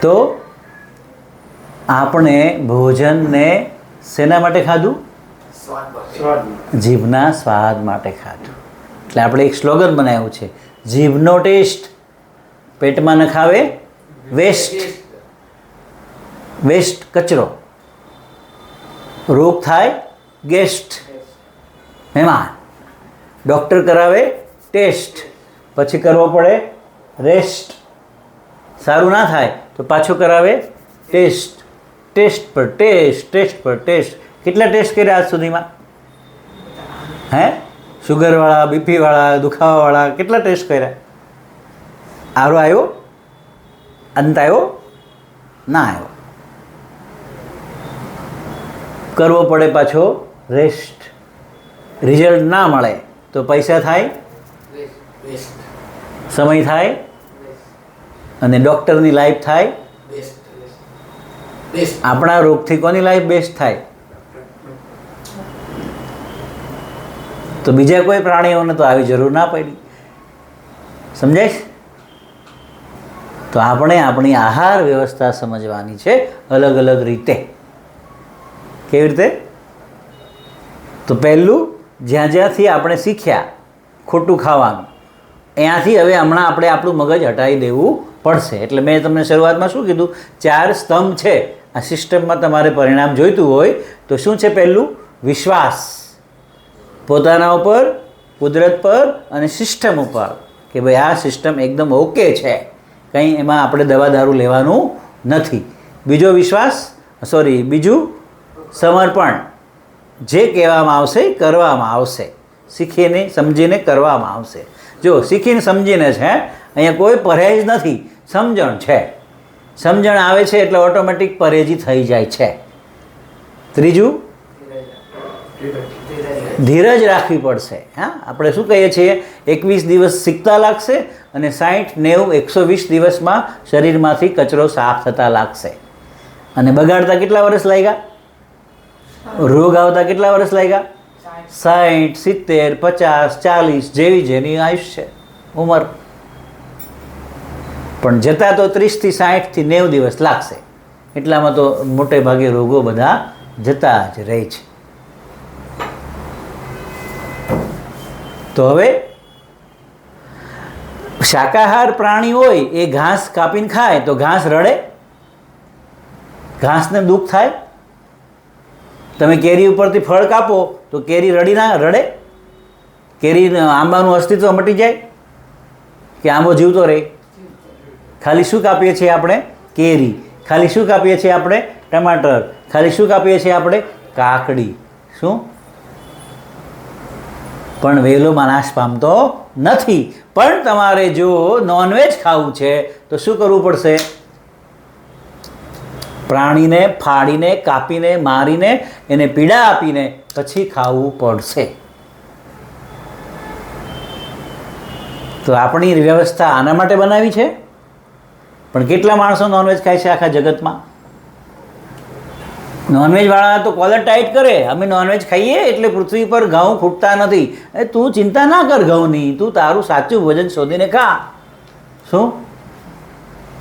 તો આપણે ભોજનને શેના માટે ખાધું? જીભના સ્વાદ માટે ખાધું. એટલે આપણે એક સ્લોગન બનાવ્યું છે, જીભનો ટેસ્ટ, પેટમાં ન ખાવે વેસ્ટ. વેસ્ટ કચરો, રોગ થાય ગેસ્ટ, મહેમાન. ડૉક્ટર કરાવે ટેસ્ટ, પછી કરવો પડે રેસ્ટ. સારું ના થાય તો પાછું કરાવે ટેસ્ટ. ટેસ્ટ પર ટેસ્ટ, ટેસ્ટ પર ટેસ્ટ. કેટલા ટેસ્ટ કર્યા આજ સુધીમાં? હે? શુગરવાળા, બીપીવાળા, દુખાવાવાળા કેટલા ટેસ્ટ કર્યા? આરો આવ્યો? અંત આવ્યો? ના આવ્યો. કરવો પડે પાછો રેસ્ટ. રિઝલ્ટ ના મળે તો પૈસા થાય, સમય થાય, અને ડૉક્ટરની લાઈફ થાય. આપણા રોગથી કોની લાઈફ બેસ્ટ થાય? તો બીજા કોઈ પ્રાણીઓને તો આવી જરૂર ના પડી. સમજાય છે? તો આપણે આપણી આહાર વ્યવસ્થા સમજવાની છે અલગ અલગ રીતે. કેવી રીતે? તો પહેલું, જ્યાં જ્યાંથી આપણે શીખ્યા ખોટું ખાવાનું, ત્યાંથી હવે હમણાં આપણે આપણું મગજ હટાવી દેવું પડશે. એટલે મેં તમને શરૂઆતમાં શું કીધું? 4 સ્તંભ છે આ સિસ્ટમમાં. તમારે પરિણામ જોઈતું હોય તો શું છે? પહેલું, વિશ્વાસ પોતાના ઉપર, કુદરત પર અને સિસ્ટમ ઉપર, કે ભાઈ આ સિસ્ટમ એકદમ ઓકે છે, કંઈ એમાં આપણે દવા દારૂ લેવાનું નથી. બીજો વિશ્વાસ, બીજું સમર્પણ. જે કહેવામાં આવશે એ કરવામાં આવશે, શીખીને સમજીને કરવામાં આવશે. જો શીખીને સમજીને છે, અહીંયા કોઈ પरहेજ નથી, સમજણ છે. સમજણ આવે છે એટલે ઓટોમેટિક પરેજી થઈ જાય છે. ત્રીજું, ધીરજ રાખવી પડશે. હા, આપણે શું કહીએ છીએ? 21 દિવસ શીખતા લાગશે અને 60, 90, 120 દિવસમાં શરીરમાંથી કચરો સાફ થતા લાગશે. અને બગાડતા કેટલા વર્ષ લાગ્યા? રોગ આવતા કેટલા વર્ષ લાગ્યા? 60, 70, 50, 40, જેવી જેની આયુષ્ય ઉંમર. પણ જતા તો 30 થી 60 થી 90 દિવસ લાગશે. એટલામાં તો મોટે ભાગે રોગો બધા જતા જ રહે છે. તો હવે શાકાહાર પ્રાણી હોય એ ઘાસ કાપીને ખાય તો ઘાસ રડે? ઘાસને દુઃખ થાય? તમે કેરી ઉપરથી ફળ કાપો તો કેરી રડી ના રડે? કેરી, આંબાનું અસ્તિત્વ મટી જાય કે આંબો જીવતો રહે? ખાલી શું કાપીએ છીએ આપણે? કેરી. ખાલી શું કાપીએ છીએ આપણે? ટમાટર. ખાલી શું કાપીએ છીએ આપણે? કાકડી. શું? પણ વેલોમાં નાશ પામતો નથી. પણ તમારે જો નોનવેજ ખાવું છે તો શું કરવું પડશે? પ્રાણીને ફાડીને, કાપીને, મારીને, એને પીડા આપીને પછી ખાવું પડશે. તો આપણી વ્યવસ્થા આના માટે બનાવી છે. પણ કેટલા માણસો નોનવેજ ખાય છે આખા જગતમાં? નોનવેજવાળા તો કોલર ટાઈટ કરે, અમે નોનવેજ ખાઈએ એટલે પૃથ્વી પર ઘઉં ખૂટતા નથી. તું ચિંતા ના કર ઘઉંની, તું તારું સાચું ભોજન શોધીને ખા. શું?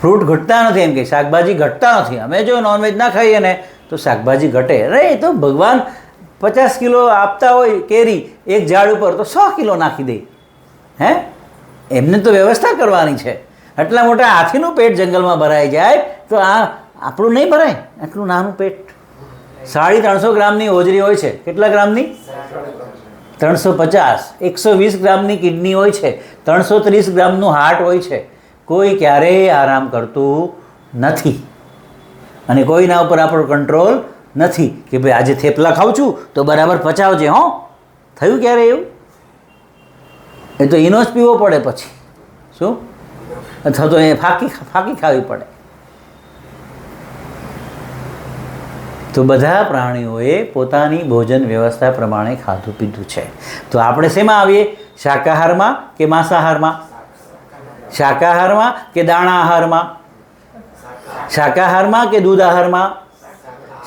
ફ્રૂટ ઘટતા નથી એમ કે, શાકભાજી ઘટતા નથી. અમે જો નોનવેજ ના ખાઈએ ને તો શાકભાજી ઘટે. અરે એ તો ભગવાન 50 કિલો આપતા હોય કેરી એક ઝાડ ઉપર તો 100 કિલો નાખી દે. હે? એમને તો વ્યવસ્થા કરવાની છે. આટલા મોટા હાથીનું પેટ જંગલમાં ભરાઈ જાય તો આ આપણું નહીં ભરાય? આટલું નાનું પેટ. 350 ગ્રામની હોજરી હોય છે. કેટલા ગ્રામની? 350. 120 ગ્રામની કિડની હોય છે. 330 ગ્રામનું હાર્ટ હોય છે. કોઈ ક્યારેય આરામ કરતું નથી અને કોઈના ઉપર આપણો કંટ્રોલ નથી કે ભાઈ આજે થેપલા ખાઉં છું તો બરાબર પચાવજે. હો, થયું ક્યારે એવું? એ તો ઈનો જ પીવો પડે પછી. શું? અથવા તો એ ફાંકી ખાવી પડે. તો બધા પ્રાણીઓએ પોતાની ભોજન વ્યવસ્થા પ્રમાણે ખાધું પીધું છે. તો આપણે શેમાં આવીએ? શાકાહારમાં કે માંસાહારમાં? શાકાહારમાં કે દાણા આહારમાં? શાકાહારમાં કે દૂધ આહારમાં?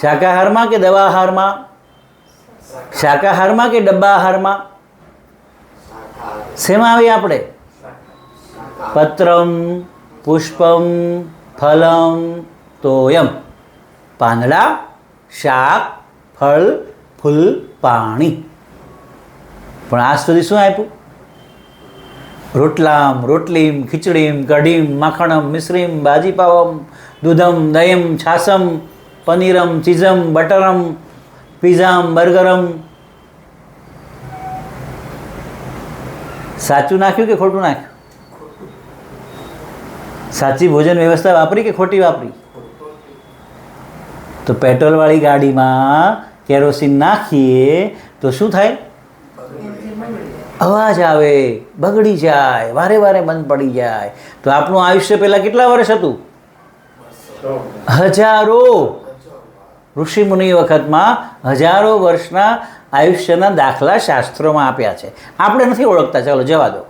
શાકાહારમાં કે દવા આહારમાં? શાકાહારમાં કે ડબ્બા આહારમાં? શેમાં આવીએ આપણે? પત્રમ, પુષ્પમ, ફલમ તોયમ, પાંદડા, શાક, ફળ, ફૂલ, પાણી. પણ આજ સુધી શું આપ્યું? રોટલામ, રોટલીમ, ખીચડીમ, કઢીમ, માખણમ, મિશ્રીમ, ભાજીપાવમ, દૂધમ, દહીંમ, છાસમ, પનીરમ, ચીઝમ, બટરમ, પીઝામ, બર્ગરમ. સાચું નાખ્યું કે ખોટું નાખ્યું? સાચી ભોજન વ્યવસ્થા વાપરી કે ખોટી વાપરી? તો પેટ્રોલવાળી ગાડીમાં કેરોસીન નાખીએ તો શું થાય? અવાજ આવે, બગડી જાય, વારે વારે બંધ પડી જાય. તો આપણું આયુષ્ય પહેલાં કેટલા વર્ષ હતું? હજારો. ઋષિમુનિ વખતમાં હજારો વર્ષના આયુષ્યના દાખલા શાસ્ત્રોમાં આપ્યા છે. આપણે નથી ઓળખતા, ચાલો જવા દો.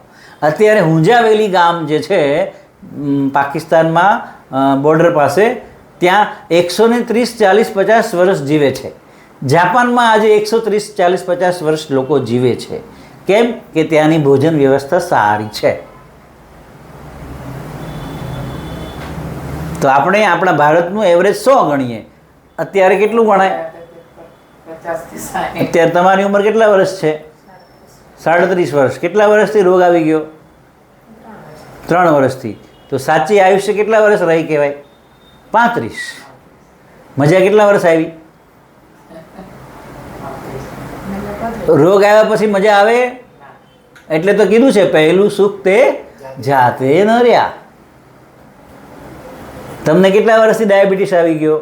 અત્યારે હુંજાવેલી ગામ જે છે પાકિસ્તાનમાં બોર્ડર પાસે, ત્યાં 130, 40, 50 વર્ષ જીવે છે. જાપાનમાં આજે 130, 40, 50 વર્ષ લોકો જીવે છે. કેમ કે ત્યાંની ભોજન વ્યવસ્થા સારી છે. તો આપણે આપણા ભારતનું એવરેજ 100 ગણીએ, અત્યારે કેટલું ગણાય? અત્યારે તમારી ઉંમર કેટલા વર્ષ છે? 37 વર્ષ. કેટલા વર્ષથી રોગ આવી ગયો? 3 વર્ષથી. તો સાચી આયુષ્ય કેટલા વર્ષ રહી કહેવાય? 35. મજા કેટલા વર્ષ આવી? રોગ આવ્યા પછી મજા આવે? એટલે તો કીધું છે, પહેલું સુખ તે જાતે ન રહ્યા. તમને કેટલા વર્ષથી ડાયાબિટીસ આવી ગયો?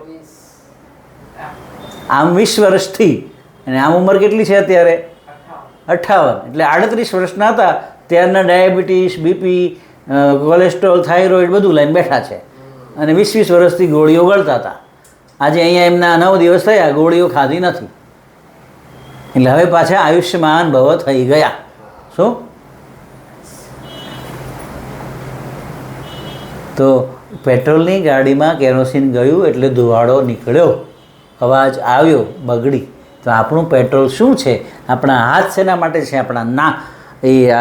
આમ 20 વર્ષથી. અને આમ ઉંમર કેટલી છે અત્યારે? 58. એટલે 38 વર્ષના હતા ત્યારના ડાયાબિટીસ, બીપી, કોલેસ્ટ્રોલ, થાઇરોઇડ બધું લઈને બેઠા છે. અને 20 વર્ષથી ગોળીઓ ગળતા હતા. આજે અહીંયા એમના 9 દિવસ થયા, ગોળીઓ ખાધી નથી. એટલે હવે પાછા આયુષ્યમાન ભવ થઈ ગયા. શું? તો પેટ્રોલની ગાડીમાં કેરોસીન ગયું એટલે ધુવાડો નીકળ્યો, અવાજ આવ્યો, બગડી. તો આપણું પેટ્રોલ શું છે? આપણા હાથ શેના માટે છે? આપણા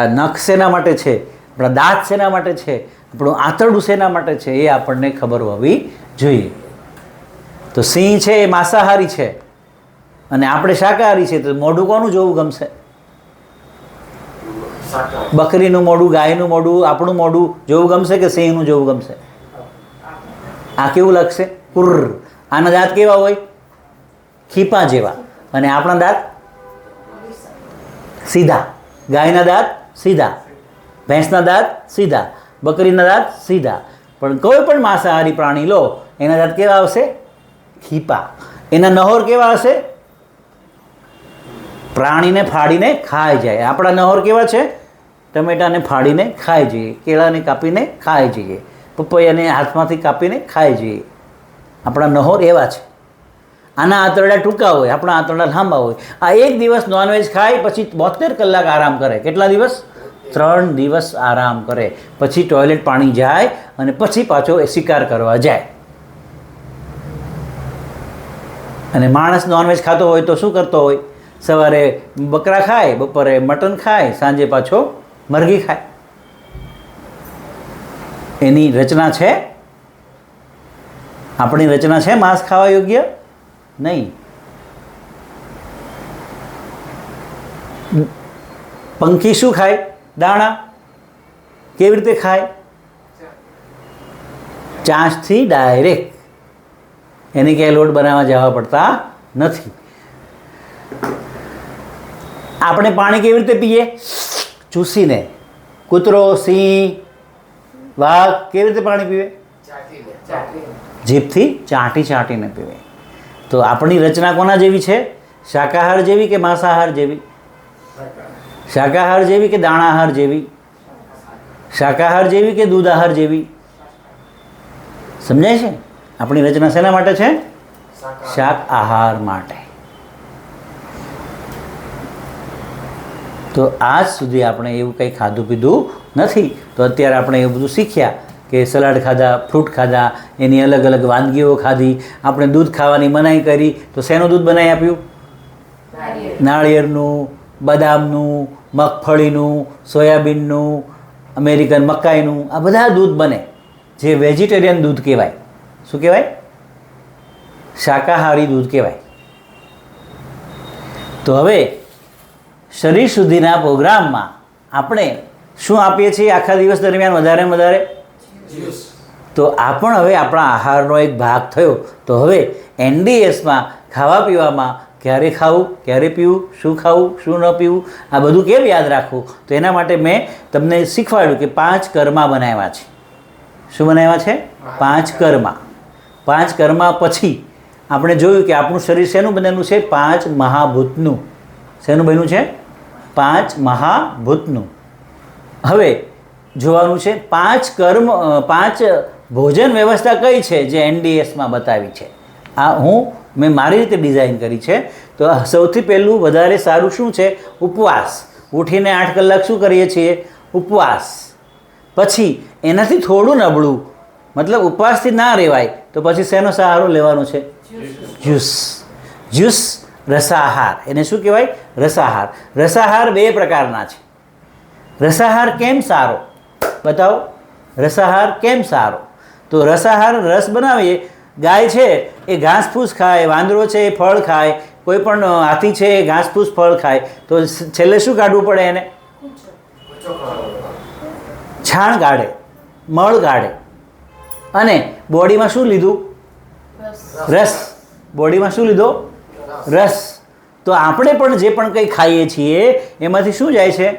નખ શેના માટે છે? આપણા દાંત શેના માટે છે? આપણું આંતરડું શેના માટે છે? એ આપણને ખબર હોવી જોઈએ. તો સિંહ છે એ માંસાહારી છે અને આપણે શાકાહારી છે. તો મોઢું કોનું જોવું ગમશે? બકરીનું મોઢું, ગાયનું મોઢું, આપણું મોઢું જોવું ગમશે કે સિંહનું જોવું ગમશે? આ કેવું લાગશે? કુર્ર. આના દાંત કેવા હોય? ખીપા જેવા. અને આપણા દાંત સીધા. ગાયના દાંત સીધા, ભેંસના દાંત સીધા, બકરીના દાંત સીધા. પણ કોઈ પણ માંસાહારી પ્રાણી લો, એના દાંત કેવા આવશે? ખીપા. એના નહોર કેવા હશે? પ્રાણીને ફાડીને ખાઈ જાય. આપણા નહોર કેવા છે? ટમેટાને ફાડીને ખાઈ જઈએ, કેળાને કાપીને ખાઈ જઈએ, પપૈયાને હાથમાંથી કાપીને ખાઈ જઈએ. આપણા નહોર એવા છે. આના આંતરડા ટૂંકા હોય, આપણા આંતરડા લાંબા હોય. આ એક દિવસ નોનવેજ ખાય પછી 72 કલાક આરામ કરે. કેટલા દિવસ? 3 દિવસ આરામ કરે. પછી ટોયલેટ પાણી જાય અને પછી પાછો શિકાર કરવા જાય. અને માણસ નોનવેજ ખાતો હોય તો શું કરતો હોય? સવારે બકરા ખાય, બપોરે મટન ખાય, સાંજે પાછો મરઘી ખાય. એની રચના છે? આપણી રચના છે માંસ ખાવા યોગ્ય? નહીં. પંખી શું ખાય? દાણા. કેવી રીતે ખાય? ચાંચથી ડાયરેક્ટ. એને ક્યાંય લોટ બનાવવા જવા પડતા નથી. આપણે પાણી કેવી રીતે પીએ? ચૂસીને. કૂતરો, સિંહ, વાઘ કેવી રીતે પાણી પીવે? જીભથી ચાટી ચાટીને પીવે. તો આપણી રચના કોના જેવી છે? શાકાહાર જેવી કે માંસાહાર જેવી? શાકાહાર જેવી કે દાણાહાર જેવી? શાકાહાર જેવી કે દૂધ આહાર જેવી? સમજાય છે? આપણી રચના શેના માટે છે? શાક આહાર માટે. તો આજ સુધી આપણે એવું કંઈ ખાધું પીધું નથી. તો અત્યારે આપણે એવું બધું શીખ્યા કે સલાડ ખાધા, ફ્રૂટ ખાધા, એની અલગ અલગ વાનગીઓ ખાધી. આપણે દૂધ ખાવાની મનાઈ કરી તો શેનું દૂધ બનાવી આપ્યું? નાળિયેરનું, બદામનું, મગફળીનું, સોયાબીનનું, અમેરિકન મકાઈનું. આ બધા દૂધ બને. જે વેજીટેરિયન દૂધ કહેવાય. શું કહેવાય? શાકાહારી દૂધ કહેવાય. તો હવે શરીર શુદ્ધિના પ્રોગ્રામમાં આપણે શું આપીએ છીએ આખા દિવસ દરમિયાન વધારે ને વધારે? તો આ પણ હવે આપણા આહારનો એક ભાગ થયો. તો હવે NDSમાં ખાવા પીવામાં ક્યારે ખાવું, ક્યારે પીવું, શું ખાવું, શું ન પીવું, આ બધું કેમ યાદ રાખવું? તો એના માટે મેં તમને શીખવાડ્યું કે 5 કર્મા બનાવ્યા છે. શું બનાવ્યા છે? 5 કર્મા. 5 કર્મા પછી આપણે જોયું કે આપણું શરીર શેનું બનેલું છે? 5 મહાભૂતનું. શેનું બન્યું છે? 5 મહાભૂતનું. હવે જોવાનું છે 5 કર્મ, 5 ભોજન વ્યવસ્થા કઈ છે જે NDSમાં બતાવી છે. આ મેં મારી રીતે ડિઝાઇન કરી છે. તો સૌથી પહેલું વધારે સારું શું છે? ઉપવાસ. ઉઠીને 8 કલાક શું કરીએ છીએ? ઉપવાસ. પછી એનાથી થોડું નબળું, મતલબ ઉપવાસથી ના રહેવાય, તો પછી શેનો સહારો લેવાનો છે? જ્યુસ. જ્યુસ રસાહાર. એને શું કહેવાય? રસાહાર. રસાહાર 2 પ્રકારના છે. રસાહાર કેમ સારો? બતાવો. રસાહાર કેમ સારો? તો રસાહાર રસ બનાવીએ. ગાય છે એ ઘાસ ફૂસ ખાય, વાંદરો છે એ ફળ ખાય, કોઈ પણ હાથી છે એ ઘાસ ફૂસ ફળ ખાય, તો છેલ્લે શું કાઢવું પડે? એને છાણ કાઢે, મળ કાઢે. અને બોડીમાં શું લીધું? રસ. બોડીમાં શું લીધો? રસ. તો આપણે પણ જે પણ કંઈ ખાઈએ છીએ એમાંથી શું જાય છે?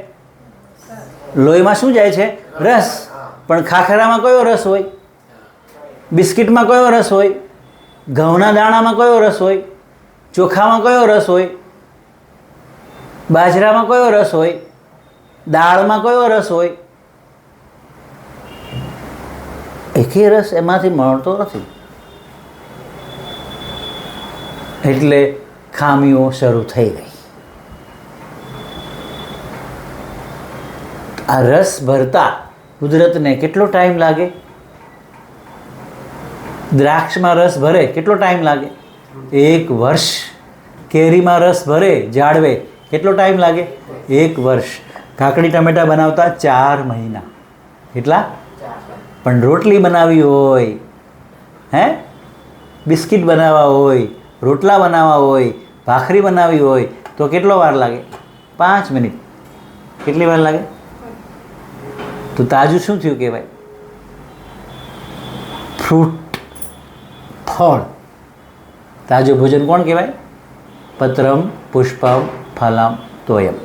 લોહીમાં શું જાય છે? રસ. પણ ખાખરામાં કયો રસ હોય? બિસ્કિટમાં કયો રસ હોય? ઘઉંના દાણામાં કયો રસ હોય? ચોખામાં કયો રસ હોય? બાજરામાં કયો રસ હોય? દાળમાં કયો રસ હોય? એકે રસ એમાંથી મળતો નથી. એટલે ખામીઓ શરૂ થઈ ગઈ. આ રસ ભરતા કુદરતને કેટલો ટાઈમ લાગે? દ્રાક્ષમાં રસ ભરે કેટલો ટાઈમ લાગે? 1 વર્ષ. કેરીમાં રસ ભરે જાળવે કેટલો ટાઈમ લાગે? 1 વર્ષ. કાકડી ટમેટા બનાવતા 4 મહિના. કેટલા? પણ રોટલી બનાવવી હોય, બિસ્કિટ બનાવવા હોય, રોટલા બનાવવા હોય, ભાખરી બનાવવી હોય તો કેટલો વાર લાગે? 5 મિનિટ. કેટલી વાર લાગે? તો તાજું શું થયું કહેવાય? ફ્રૂટ, ફળ. તાજું ભોજન કોણ કહેવાય? પત્રમ પુષ્પમ ફલમ તોયમ.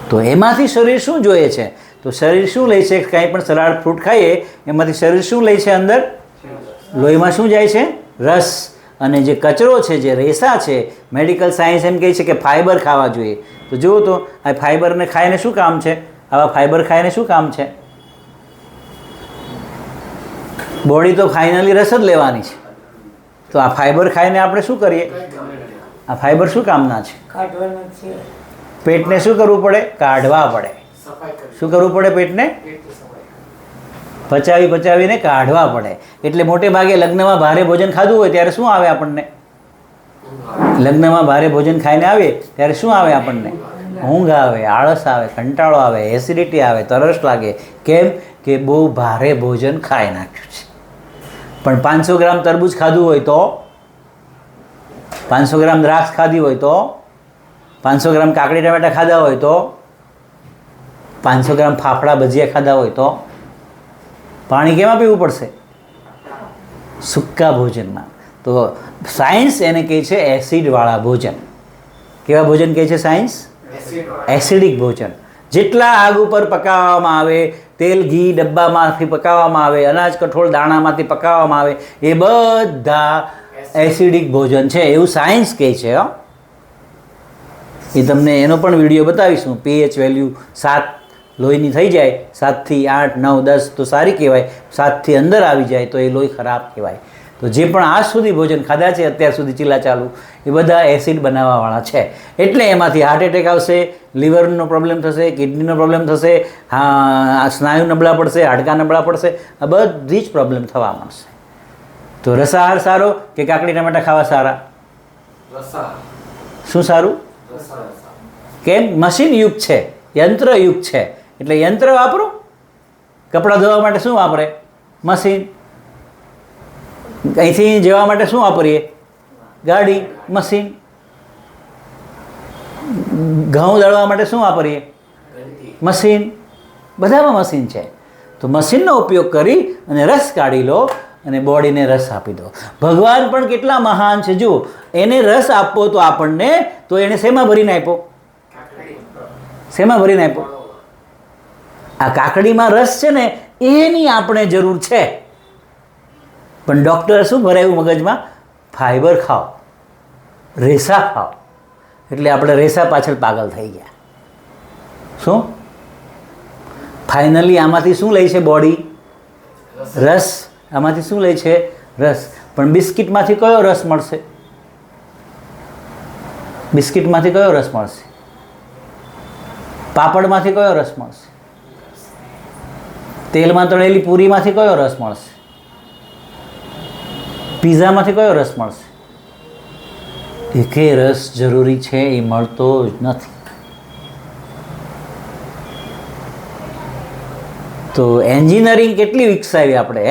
તો એમાંથી શરીર શું જોઈએ છે? તો શરીર શું લે છે? કંઈ પણ સલાડ ફ્રૂટ ખાઈએ એમાંથી શરીર શું લે છે? અંદર લોહીમાં શું જાય છે? રસ. અને જે કચરો છે, જે રેસા છે, મેડિકલ સાયન્સ એમ કહે છે કે ફાઇબર ખાવા જોઈએ. તો જુઓ તો આ ફાઇબરને ખાઈને શું કામ છે? આવા ફાઇબર ખાઈને શું કામ છે? બોડી તો ફાઇનલી રસ જ લેવાની છે. તો આ ફાઇબર ખાઈને આપણે શું કરીએ? આ ફાઇબર શું કામના છે? પેટને શું કરવું પડે? કાઢવા પડે. શું કરવું પડે? પેટને પચાવીને કાઢવા પડે. એટલે મોટે ભાગે લગ્નમાં ભારે ભોજન ખાધું હોય ત્યારે શું આવે આપણને? લગ્નમાં ભારે ભોજન ખાઈને આવીએ ત્યારે શું આવે આપણને? ઊંઘ આવે, આળસ આવે, કંટાળો આવે, એસિડિટી આવે, તરસ લાગે. કેમ કે બહુ ભારે ભોજન ખાઈ નાખ્યું છે. પણ 500 ગ્રામ તરબૂચ ખાધું હોય તો, 500 ગ્રામ દ્રાક્ષ ખાધી હોય તો, 500 ગ્રામ કાકડી ટમેટા ખાધા હોય તો, 500 ગ્રામ ફાફડા ભજીયા ખાધા હોય તો પાણી કેમાં પીવું પડશે? સૂકા ભોજનમાં. તો સાયન્સ એને કહે છે એસિડવાળા ભોજન. કેવા ભોજન કહે છે સાયન્સ? એસિડિક ભોજન. જેટલા આગ ઉપર પકાવવામાં આવે, તેલ ઘી ડબ્બામાંથી પકાવવામાં આવે, અનાજ કઠોળ દાણામાંથી પકાવવામાં આવે, એ બધા એસિડિક ભોજન છે એવું સાયન્સ કહે છે. એ તમને એનો પણ વિડીયો બતાવીશું. pH વેલ્યુ 7 લોહીની થઈ જાય, 7 થી 8, 9, 10 તો સારી કહેવાય. 7 થી અંદર આવી જાય તો એ લોહી ખરાબ કહેવાય. તો જે પણ આજ સુધી ભોજન ખાધા છે અત્યાર સુધી ચીલા ચાલુ, એ બધા એસિડ બનાવવાવાળા છે. એટલે એમાંથી હાર્ટ એટેક આવશે, લીવરનો પ્રોબ્લેમ થશે, કિડનીનો પ્રોબ્લેમ થશે, સ્નાયુ નબળા પડશે, હાડકાં નબળા પડશે, આ બધી જ પ્રોબ્લેમ થવા મળશે. તો રસાહાર સારો કે કાકડી ટમેટા ખાવા સારા? શું સારું? કેમ? મશીન યુગ છે, યંત્ર યુગ છે, એટલે યંત્ર વાપરો. કપડાં ધોવા માટે શું વાપરે? મશીન. અહીંથી જવા માટે શું વાપરીએ? ગાડી, મશીન. ઘઉં દળવા માટે શું વાપરીએ? મશીન. બધામાં મશીન છે. તો મશીનનો ઉપયોગ કરી અને રસ કાઢી લો અને બોડીને રસ આપી દો. ભગવાન પણ કેટલા મહાન છે જુઓ. એને રસ આપવો તો આપણને, તો એને શેમાં ભરીને આપ્યો? શેમાં ભરીને આપ્યો? આ કાકડીમાં રસ છે ને એની આપણે જરૂર છે. પણ ડૉક્ટર શું ભરાયું મગજમાં? ફાઈબર ખાઓ, રેસા ખાઓ. એટલે આપણે રેસા પાછળ પાગલ થઈ ગયા. શું ફાઇનલી આમાંથી શું લે છે બોડી? રસ. આમાંથી શું લે છે? રસ. પણ બિસ્કિટમાંથી કયો રસ મળશે? બિસ્કિટમાંથી કયો રસ મળશે? પાપડમાંથી કયો રસ મળશે? તેલમાં તળેલી પૂરીમાંથી કયો રસ મળશે? પીઝામાંથી કયો રસ મળશે? એકે રસ જરૂરી છે એ મળતો જ નથી. તો એન્જિનિયરિંગ કેટલી વિકસાવી આપણે,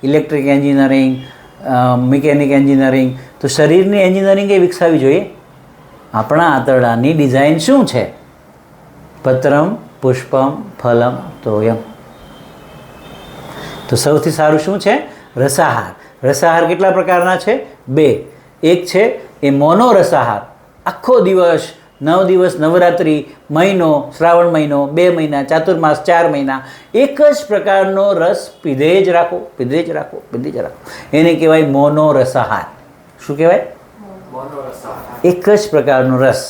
ઇલેક્ટ્રિક એન્જિનિયરિંગ, મિકેનિક એન્જિનિયરિંગ. તો શરીરની એન્જિનિયરિંગ એ વિકસાવી જોઈએ. આપણા આંતરડાની ડિઝાઇન શું છે? પત્રમ પુષ્પમ ફલમ તોયમ. તો સૌથી સારું શું છે? રસાહાર. રસાહાર કેટલા પ્રકારના છે? 2. એક છે એ મોનો રસાહાર, આખો દિવસ 9 દિવસ નવરાત્રિ, મહિનો શ્રાવણ મહિનો, 2 મહિના, ચાતુર્માસ 4 મહિના એક જ પ્રકારનો રસ પીધે જ રાખો, પીધે જ રાખો, પીધે જ રાખો. એને કહેવાય મોનો રસાહાર. શું કહેવાય? એક જ પ્રકારનો રસ.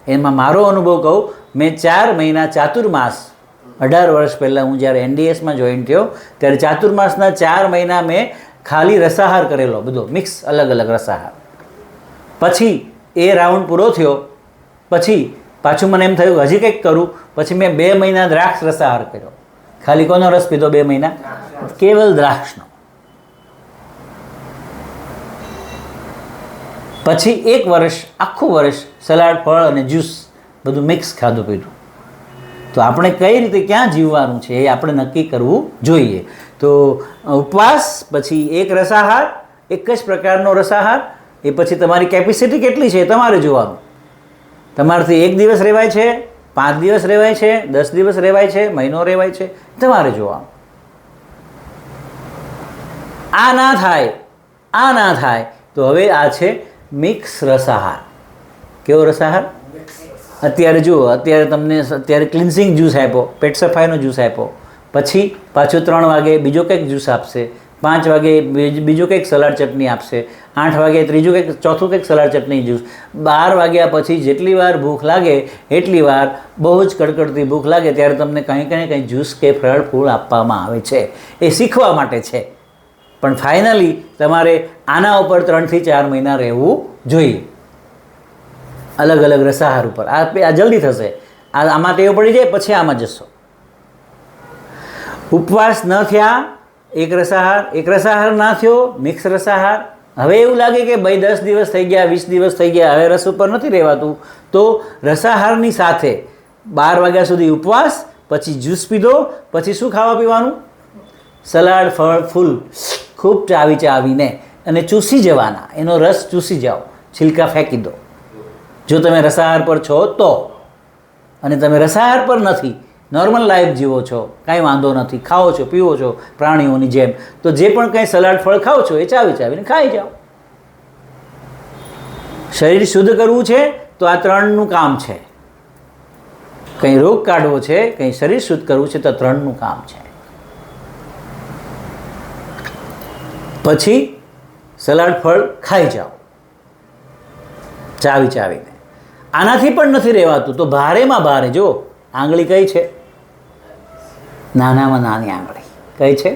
એમાં મારો અનુભવ કહું, મેં 4 મહિના ચાતુર્માસ, 18 વર્ષ પહેલાં હું જ્યારે NDSમાં જોઈન થયો ત્યારે ચાતુર્માસના 4 મહિના મેં ખાલી રસાહાર કરેલો, બધો મિક્સ અલગ અલગ રસાહાર. પછી એ રાઉન્ડ પૂરો થયો પછી પાછું મને એમ થયું હજી કંઈક કરું. પછી મેં 2 મહિના દ્રાક્ષ રસાહાર કર્યો. ખાલી કોનો રસ પીધો 2 મહિના? કેવલ દ્રાક્ષનો. પછી 1 વર્ષ, આખું વર્ષ સલાડ, ફળ અને જ્યુસ બધું મિક્સ ખાધું પીધું. તો આપણે કઈ રીતે ક્યાં જીવવાનું છે એ આપણે નક્કી કરવું જોઈએ. તો ઉપવાસ પછી એક રસાહાર, એક જ પ્રકારનો રસાહાર. એ પછી તમારી કેપેસિટી કેટલી છે એ તમારે જોવાનું. તમારાથી 1 દિવસ રહેવાય છે, 5 દિવસ રહેવાય છે, 10 દિવસ રહેવાય છે, મહિનો રહેવાય છે, તમારે જોવાનું. આ ના થાય તો હવે આ છે મિક્સ રસાહાર. કેવો રસાહાર? અત્યારે જુઓ, અત્યારે ક્લિન્ઝિંગ જ્યુસ આપ્યો, પેટ સફાઈનો જ્યુસ આપ્યો, પછી પાછું 3 વાગે બીજો કંઈક જ્યુસ આપશે, 5 વાગે બીજું કંઈક સલાડ ચટણી આપશે, 8 વાગે ચોથું કંઈક સલાડ ચટણી જ્યુસ. 12 વાગ્યા પછી જેટલી વાર ભૂખ લાગે એટલી વાર, બહુ જ કડકડતી ભૂખ લાગે ત્યારે તમને કંઈ જ્યુસ કે ફળ ફૂલ આપવામાં આવે છે. એ શીખવા માટે છે. પણ ફાઇનલી તમારે આના ઉપર 3 થી 4 મહિના રહેવું જોઈએ, અલગ અલગ રસાહાર ઉપર. આ જલ્દી થશે. આમાં ટેવ પડી જાય પછી આમાં જશો. ઉપવાસ ન થયા, એક રસાહાર ના થયો, મિક્સ રસાહાર. હવે એવું લાગે કે ભાઈ 10 દિવસ થઈ ગયા, 20 દિવસ થઈ ગયા, હવે રસ ઉપર નથી રહેવાતું, તો રસાહારની સાથે 12 વાગ્યા સુધી ઉપવાસ, પછી જ્યુસ પીધો, પછી શું ખાવા પીવાનું? સલાડ, ફળ, ફૂલ ખૂબ ચાવીને અને ચૂસી જવાના. એનો રસ ચૂસી જાઓ, છિલકા ફેંકી દો. જો તમે રસાહાર પર છો તો. અને તમે રસાહાર પર નથી, નોર્મલ લાઈફ જીવો છો, કાંઈ વાંધો નથી, ખાઓ છો, પીવો છો પ્રાણીઓની જેમ, તો જે પણ કંઈ સલાડ ફળ ખાઓ છો એ ચાવીને ખાઈ જાઓ. શરીર શુદ્ધ કરવું છે તો આ 3નું કામ છે. કંઈ રોગ કાઢવો છે, કંઈ શરીર શુદ્ધ કરવું છે તો 3નું કામ છે. પછી સલાડ ફળ ખાઈ જાઓ ચાવીને. આનાથી પણ નથી રહેવાતું તો ભારેમાં ભારે, જો આંગળી કઈ છે? નાનામાં નાની આંગળી કઈ છે?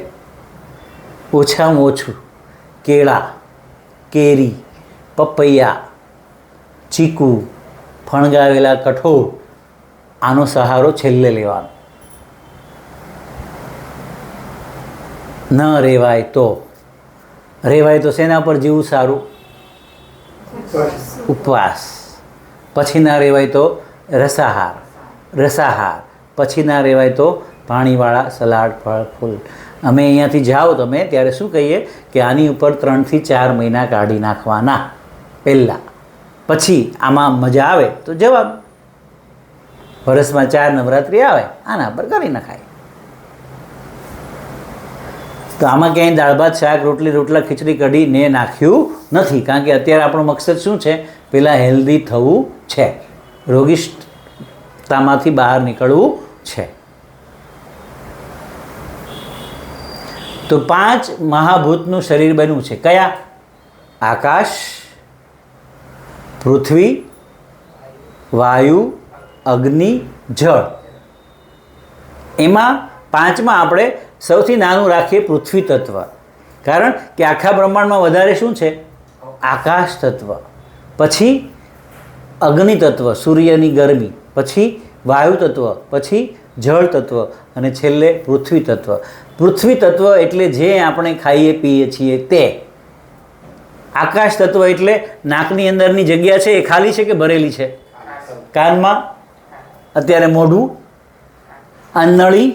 ઓછામાં ઓછું કેળા, કેરી, પપૈયા, ચીકુ, ફણગાવેલા કઠોળ. આનો સહારો છેલ્લે લેવાનો. ન રહેવાય તો શેના પર જીવવું સારું? ઉપવાસ. પછી ના રહેવાય તો રસાહાર. પછી ના રહેવાય તો પાણીવાળા સલાડ ફળ ફૂલ. અમે અહીંયાથી જાઓ તમે ત્યારે શું કહીએ કે આની ઉપર 3 થી 4 મહિના કાઢી નાખવાના પહેલાં, પછી આમાં મજા આવે તો જવાબ. વર્ષમાં 4 નવરાત્રિ આવે, આના પર કરી નખાય. તો આમાં ક્યાંય દાળ ભાત શાક રોટલી રોટલા ખીચડી કઢીને નાખ્યું નથી, કારણ કે અત્યારે આપણો મકસદ શું છે? પહેલાં હેલ્ધી થવું છે, રોગિષ્ટતામાંથી બહાર નીકળવું છે. તો 5 મહાભૂતનું શરીર બન્યું છે. કયા? આકાશ, પૃથ્વી, વાયુ, અગ્નિ, જળ. એમાં 5માં આપણે સૌથી નાનું રાખીએ પૃથ્વી તત્વ, કારણ કે આખા બ્રહ્માંડમાં વધારે શું છે? આકાશ તત્વ, પછી અગ્નિ તત્વ સૂર્યની ગરમી, પછી વાયુ તત્વ, પછી જળ તત્વ અને છેલ્લે પૃથ્વી તત્વ. પૃથ્વી તત્વ એટલે જે આપણે ખાઈએ પીએ છીએ તે. આકાશ તત્વ એટલે નાકની અંદરની જગ્યા છે એ ખાલી છે કે ભરેલી છે? કાનમાં અત્યારે મોઢું, અન્નળી,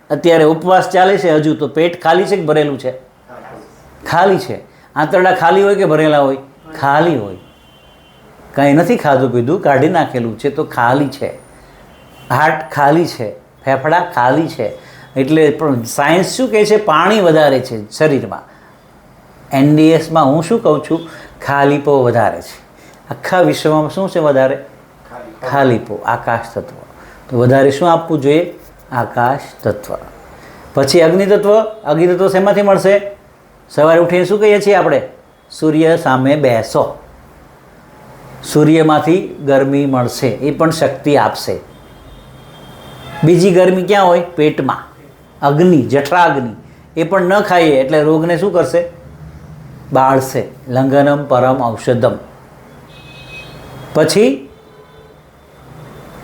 અત્યારે ઉપવાસ ચાલે છે હજુ, તો પેટ ખાલી છે કે ભરેલું છે? ખાલી છે. આંતરડા ખાલી હોય કે ભરેલા હોય? ખાલી હોય. કાંઈ નથી ખાધું પીધું, કાઢી નાખેલું છે તો ખાલી છે. હાર્ટ ખાલી છે, ફેફડા ખાલી છે. એટલે પણ સાયન્સ શું કહે છે? પાણી વધારે છે શરીરમાં. NDSમાં હું શું કહું છું? ખાલીપો વધારે છે. આખા વિશ્વમાં શું છે વધારે? ખાલીપો, આકાશ તત્વ. તો વધારે શું આપવું જોઈએ? આકાશ તત્વ. પછી અગ્નિ તત્વ. અગ્નિ તત્વ શેમાંથી મળશે? સવારે ઉઠીને શું કહીએ છીએ આપણે? સૂર્ય સામે બેસો. સૂર્યમાંથી ગરમી મળશે, એ પણ શક્તિ આપશે. બીજી ગરમી ક્યાં હોય? પેટમાં. અગ્નિ, જઠરાગ્નિ, એ પણ ન ખાઈએ એટલે રોગને શું કરશે? બાળશે. લંઘનમ પરમ ઔષધમ. પછી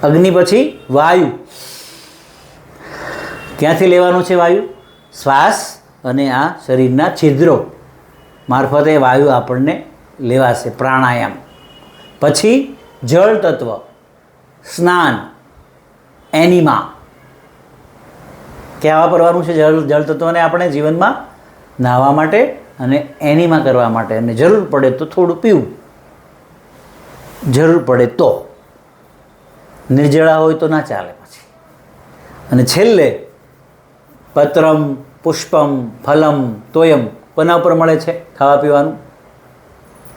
અગ્નિ પછી વાયુ. ક્યાંથી લેવાનું છે વાયુ? શ્વાસ અને આ શરીરના છિદ્રો મારફતે વાયુ આપણને લેવાશે, પ્રાણાયામ. પછી જળ તત્વ, સ્નાન, એનિમા. ક્યાં વાપરવાનું છે જળ તત્વને આપણે જીવનમાં? નાહવા માટે અને એનિમા કરવા માટે, અને જરૂર પડે તો થોડું પીવું, જરૂર પડે તો. નિર્જળા હોય તો ના ચાલે પછી. અને છેલ્લે પત્રમ, પુષ્પમ, ફલમ, તોયમ. કોના ઉપર મળે છે ખાવા પીવાનું?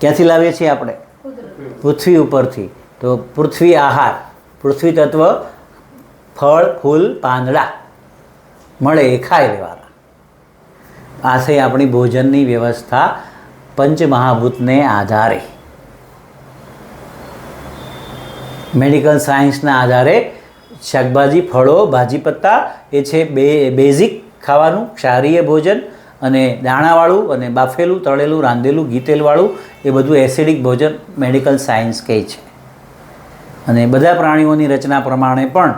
ક્યાંથી લાવીએ છીએ આપણે? પૃથ્વી ઉપરથી. તો પૃથ્વી આહાર, પૃથ્વી તત્વ, ફળ ફૂલ પાંદડા મળે એ ખાઈ લેવાના. આ થઈ આપણી ભોજનની વ્યવસ્થા પંચમહાભૂતને આધારે. મેડિકલ સાયન્સના આધારે શાકભાજી, ફળો, ભાજી પત્તા એ છે બેઝિક ખાવાનું, ક્ષારીય ભોજન. અને દાણાવાળું અને બાફેલું, તળેલું, રાંધેલું, ઘી તેલવાળું એ બધું એસિડિક ભોજન મેડિકલ સાયન્સ કહે છે. અને બધા પ્રાણીઓની રચના પ્રમાણે પણ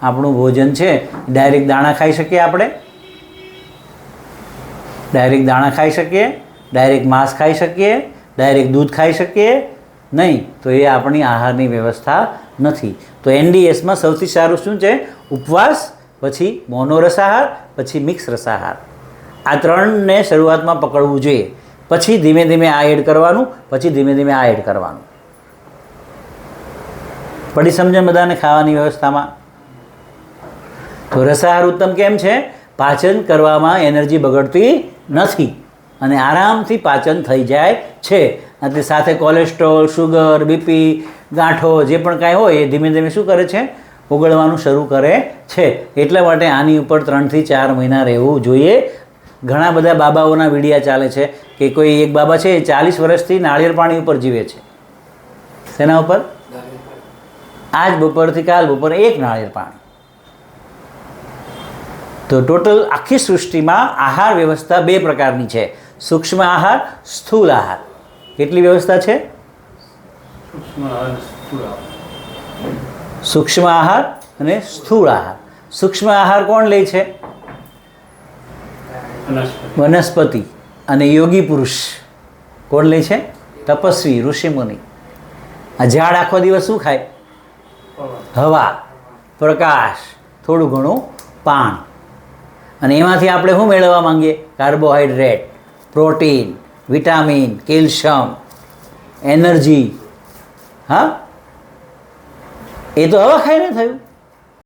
આપણું ભોજન છે ડાયરેક્ટ દાણા ખાઈ શકીએ આપણે, ડાયરેક્ટ દાણા ખાઈ શકીએ, ડાયરેક્ટ માંસ ખાઈ શકીએ, ડાયરેક્ટ દૂધ ખાઈ શકીએ નહીં. તો એ આપણી આહારની વ્યવસ્થા નથી. તો NDSમાં સૌથી સારું શું છે? ઉપવાસ, પછી મોનો રસાહાર, પછી મિક્સ રસાહાર. આ 3ને શરૂઆતમાં પકડવું જોઈએ. પછી ધીમે ધીમે આ એડ કરવાનું, પછી ધીમે ધીમે આ એડ કરવાનું. પડી સમજણ બધાને ખાવાની વ્યવસ્થામાં? તો રસાહાર ઉત્તમ કેમ છે? પાચન કરવામાં એનર્જી બગડતી નથી અને આરામથી પાચન થઈ જાય છે. અને સાથે કોલેસ્ટ્રોલ, શુગર, BP, ગાંઠો જે પણ કાંઈ હોય એ ધીમે ધીમે શું કરે છે? ઓગળવાનું શરૂ કરે છે. એટલા માટે આની ઉપર 3 થી 4 મહિના રહેવું જોઈએ. ઘણા બધા બાબાઓના વિડીયા ચાલે છે કે કોઈ એક બાબા છે એ 40 વર્ષથી નાળિયેર પાણી ઉપર જીવે છે. શેના ઉપર? આજ બપોરથી કાલ બપોરે એક નાળિયેર પાણી. તો ટોટલ આખી સૃષ્ટિમાં આહાર વ્યવસ્થા 2 પ્રકારની છે: સૂક્ષ્મ આહાર, સ્થૂલ આહાર. કેટલી વ્યવસ્થા છે? સૂક્ષ્મ આહાર અને સ્થૂળ આહાર. સૂક્ષ્મ આહાર કોણ લે છે? વનસ્પતિ અને યોગી પુરુષ. કોણ લે છે? તપસ્વી, ઋષિમુનિ. આ ઝાડ આખો દિવસ શું ખાય? હવા, પ્રકાશ, થોડું ઘણું પાણી. અને એમાંથી આપણે શું મેળવવા માંગીએ? Carbohydrate, protein, vitamin, calcium, energy. હા, એ તો હવે ખાઈને થયું.